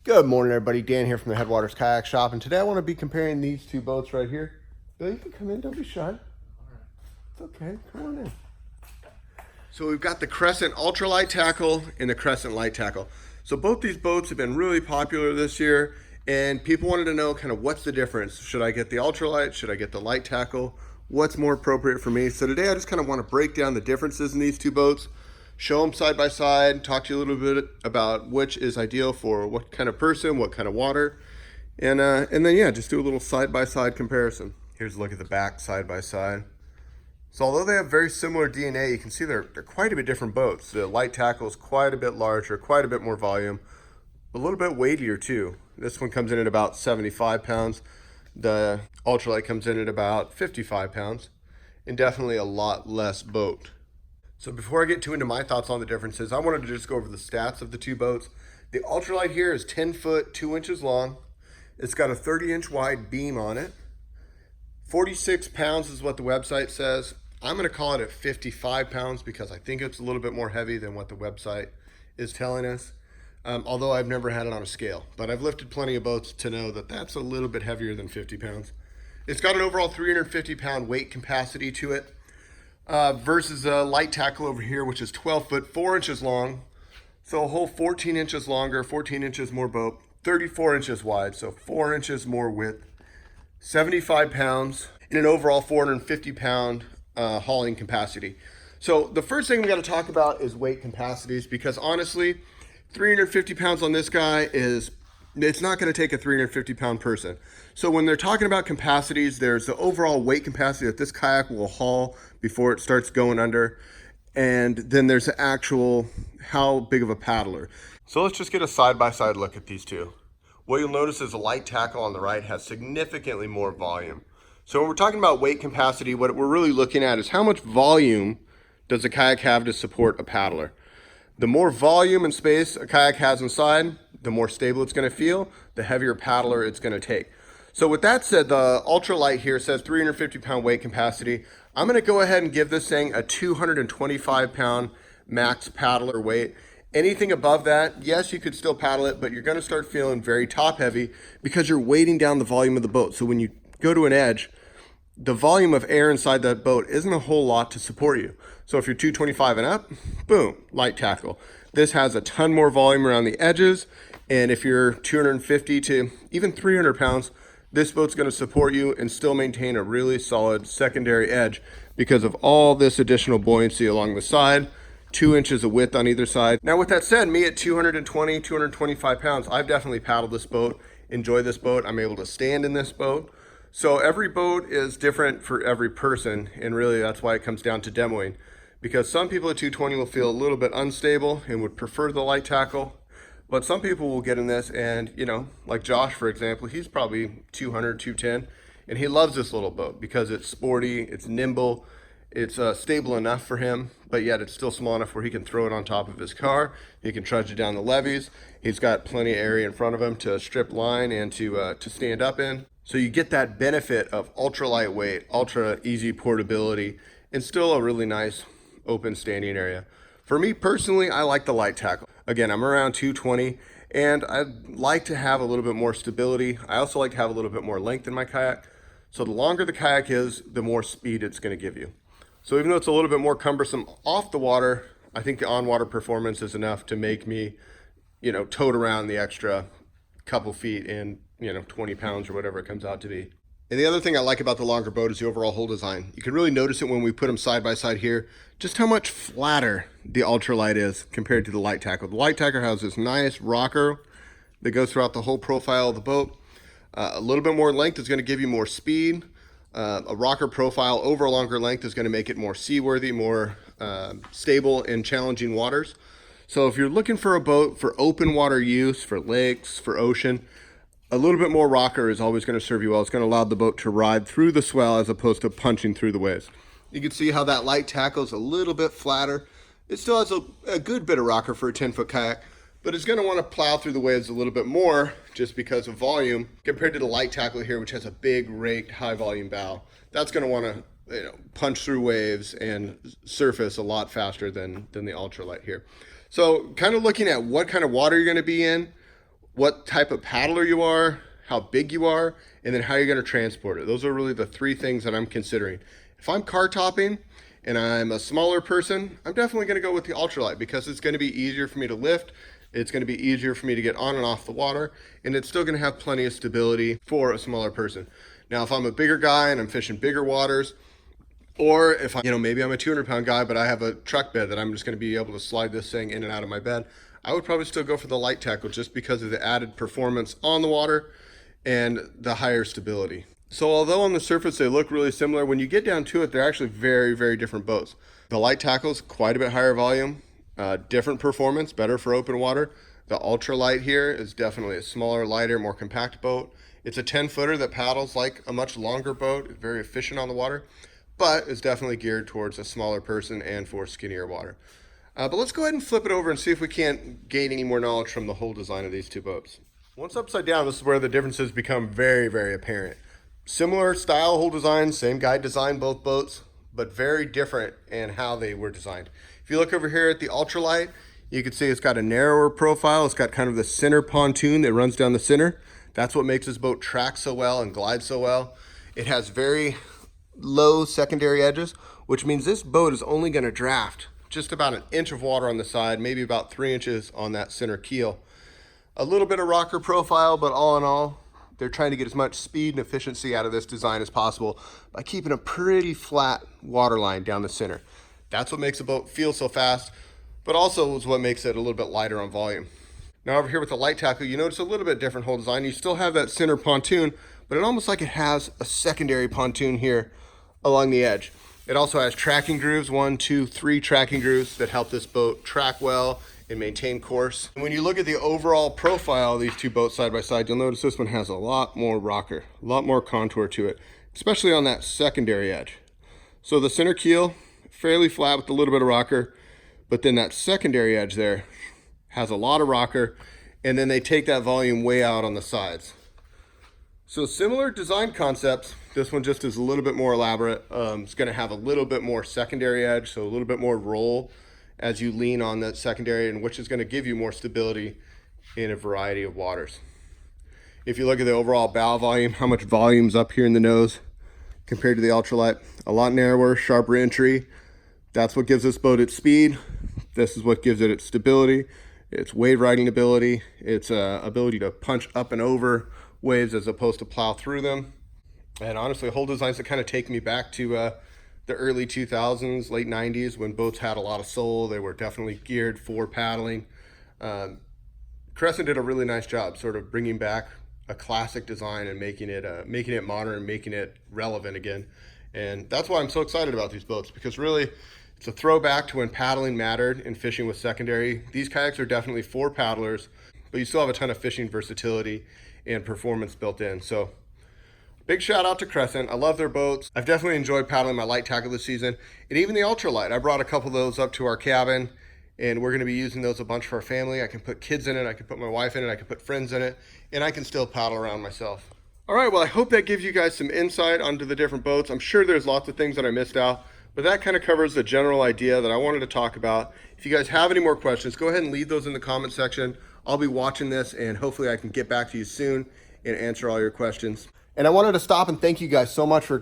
Good morning, everybody. Dan here from the Headwaters Kayak Shop, and today I want to be comparing these two boats right here. Bill, you can come in. Don't be shy. It's okay. Come on in. So we've got the Crescent Ultralight Tackle and the Crescent Light Tackle. So both these boats have been really popular this year, and people wanted to know kind of what's the difference. Should I get the Ultralight? Should I get the Light Tackle? What's more appropriate for me? So today I just kind of want to break down the differences in these two boats, show them side by side, talk to you a little bit about which is ideal for what kind of person, what kind of water, and then yeah, just do a little side by side comparison. Here's a look at the back side by side. So although they have very similar DNA, you can see they're quite a bit different boats. The Light Tackle is quite a bit larger, quite a bit more volume, a little bit weightier too. This one comes in at about 75 pounds. The Ultralight comes in at about 55 pounds, and definitely a lot less boat. So before I get too into my thoughts on the differences, I wanted to just go over the stats of the two boats. The Ultralight here is 10 foot, 2 inches long. It's got a 30-inch wide beam on it. 46 pounds is what the website says. I'm going to call it at 55 pounds because I think it's a little bit more heavy than what the website is telling us. Although I've never had it on a scale, but I've lifted plenty of boats to know that that's a little bit heavier than 50 pounds. It's got an overall 350 pound weight capacity to it. Versus a Light Tackle over here, which is 12 foot 4 inches long. So a whole 14 inches longer, 14 inches more boat, 34 inches wide, so 4 inches more width, 75 pounds, and an overall 450 pound hauling capacity. So the first thing we got to talk about is weight capacities, because honestly, 350 pounds on this guy it's not going to take a 350 pound person. So when they're talking about capacities, there's the overall weight capacity that this kayak will haul before it starts going under. And then there's the actual how big of a paddler. So let's just get a side-by-side look at these two. What you'll notice is the Light Tackle on the right has significantly more volume. So when we're talking about weight capacity, what we're really looking at is how much volume does a kayak have to support a paddler. The more volume and space a kayak has inside, the more stable it's going to feel, the heavier paddler it's going to take. So with that said, the Ultralight here says 350 pound weight capacity. I'm going to go ahead and give this thing a 225 pound max paddler weight. Anything above that, yes, you could still paddle it, but you're going to start feeling very top heavy because you're weighting down the volume of the boat. So when you go to an edge, the volume of air inside that boat isn't a whole lot to support you. So if you're 225 and up, boom, Light Tackle. This has a ton more volume around the edges. And if you're 250 to even 300 pounds, this boat's going to support you and still maintain a really solid secondary edge because of all this additional buoyancy along the side, 2 inches of width on either side. Now with that said, me at 220, 225 pounds, I've definitely paddled this boat, enjoy this boat. I'm able to stand in this boat. So every boat is different for every person, and really that's why it comes down to demoing. Because some people at 220 will feel a little bit unstable and would prefer the Light Tackle, but some people will get in this and, like Josh, for example, he's probably 200, 210, and he loves this little boat because it's sporty, it's nimble, it's stable enough for him, but yet it's still small enough where he can throw it on top of his car, he can trudge it down the levees, he's got plenty of area in front of him to strip line and to stand up in. So you get that benefit of ultra lightweight, ultra easy portability, and still a really nice open standing area. For me personally, I like the Light Tackle. Again, I'm around 220, and I like to have a little bit more stability. I also like to have a little bit more length in my kayak. So the longer the kayak is, the more speed it's going to give you. So even though it's a little bit more cumbersome off the water, I think the on-water performance is enough to make me, tote around the extra couple feet and 20 pounds or whatever it comes out to be. And the other thing I like about the longer boat is the overall hull design. You can really notice it when we put them side by side here, just how much flatter the Ultralight is compared to the Light Tackle. The Light Tackle has this nice rocker that goes throughout the whole profile of the boat. A little bit more length is going to give you more speed. A rocker profile over a longer length is going to make it more seaworthy, more stable in challenging waters. So if you're looking for a boat for open water use, for lakes, for ocean, a little bit more rocker is always going to serve you well. It's going to allow the boat to ride through the swell as opposed to punching through the waves. You can see how that Light Tackle is a little bit flatter. It still has a good bit of rocker for a 10-foot kayak, but it's going to want to plow through the waves a little bit more just because of volume compared to the Light Tackle here, which has a big raked high volume bow. That's going to want to punch through waves and surface a lot faster than the Ultralight here. So kind of looking at what kind of water you're going to be in, what type of paddler you are, how big you are, and then how you're going to transport it. Those are really the three things that I'm considering. If I'm car topping and I'm a smaller person, I'm definitely going to go with the ultralight because it's going to be easier for me to lift. It's going to be easier for me to get on and off the water, and it's still going to have plenty of stability for a smaller person. Now, if I'm a bigger guy and I'm fishing bigger waters, or if I, maybe I'm a 200-pound guy, but I have a truck bed that I'm just going to be able to slide this thing in and out of my bed, I would probably still go for the light tackle just because of the added performance on the water and the higher stability. So although on the surface they look really similar, when you get down to it, they're actually very, very different boats. The light tackle is quite a bit higher volume, different performance, better for open water. The ultralight here is definitely a smaller, lighter, more compact boat. It's a 10-footer that paddles like a much longer boat, very efficient on the water, but is definitely geared towards a smaller person and for skinnier water. But let's go ahead and flip it over and see if we can't gain any more knowledge from the whole design of these two boats. Once upside down, this is where the differences become very, very apparent. Similar style, whole design, same guy designed both boats, but very different in how they were designed. If you look over here at the ultralight, you can see it's got a narrower profile. It's got kind of the center pontoon that runs down the center. That's what makes this boat track so well and glide so well. It has very low secondary edges, which means this boat is only going to draft just about an inch of water on the side, maybe about 3 inches on that center keel. A little bit of rocker profile, but all in all, they're trying to get as much speed and efficiency out of this design as possible by keeping a pretty flat water line down the center. That's what makes the boat feel so fast, but also is what makes it a little bit lighter on volume. Now over here with the light tackle, you notice a little bit different hull design. You still have that center pontoon, but it almost like it has a secondary pontoon here along the edge. It also has tracking grooves, 1, 2, 3 tracking grooves that help this boat track well and maintain course. And when you look at the overall profile of these two boats side by side, you'll notice this one has a lot more rocker, a lot more contour to it, especially on that secondary edge. So the center keel, fairly flat with a little bit of rocker, but then that secondary edge there has a lot of rocker, and then they take that volume way out on the sides. So similar design concepts. This one just is a little bit more elaborate. It's going to have a little bit more secondary edge, so a little bit more roll as you lean on that secondary, and which is going to give you more stability in a variety of waters. If you look at the overall bow volume, how much volume's up here in the nose compared to the ultralight, a lot narrower, sharper entry. That's what gives this boat its speed. This is what gives it its stability, its wave riding ability, its ability to punch up and over waves as opposed to plow through them. And honestly, whole designs that kind of take me back to the early 2000s, late 90s, when boats had a lot of soul. They were definitely geared for paddling. Crescent did a really nice job sort of bringing back a classic design and making it modern and making it relevant again. And that's why I'm so excited about these boats, because really it's a throwback to when paddling mattered and fishing was secondary. These kayaks are definitely for paddlers, but you still have a ton of fishing versatility and performance built in. So big shout out to Crescent. I love their boats. I've definitely enjoyed paddling my light tackle this season, and even the ultralight. I brought a couple of those up to our cabin, and we're going to be using those a bunch for our family. I can put kids in it, I can put my wife in it, I can put friends in it, and I can still paddle around myself. All right, well, I hope that gives you guys some insight onto the different boats. I'm sure there's lots of things that I missed out, but that kind of covers the general idea that I wanted to talk about. If you guys have any more questions, go ahead and leave those in the comment section. I'll be watching this, and hopefully I can get back to you soon and answer all your questions. And I wanted to stop and thank you guys so much for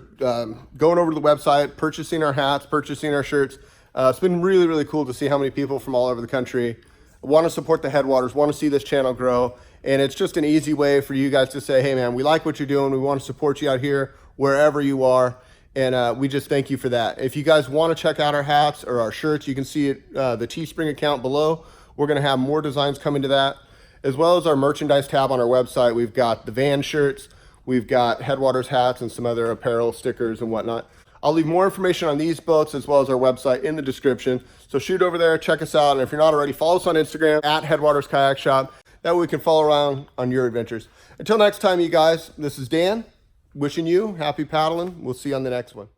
going over to the website, purchasing our hats, purchasing our shirts. It's been really, really cool to see how many people from all over the country want to support the Headwaters, want to see this channel grow. And it's just an easy way for you guys to say, hey man, we like what you're doing. We want to support you out here, wherever you are. And we just thank you for that. If you guys want to check out our hats or our shirts, you can see it, the Teespring account below. We're going to have more designs coming to that, as well as our merchandise tab on our website. We've got the van shirts, we've got Headwaters hats and some other apparel, stickers and whatnot. I'll leave more information on these boats as well as our website in the description. So shoot over there, check us out. And if you're not already, follow us on Instagram at Headwaters Kayak Shop. That way we can follow around on your adventures. Until next time, you guys, this is Dan, wishing you happy paddling. We'll see you on the next one.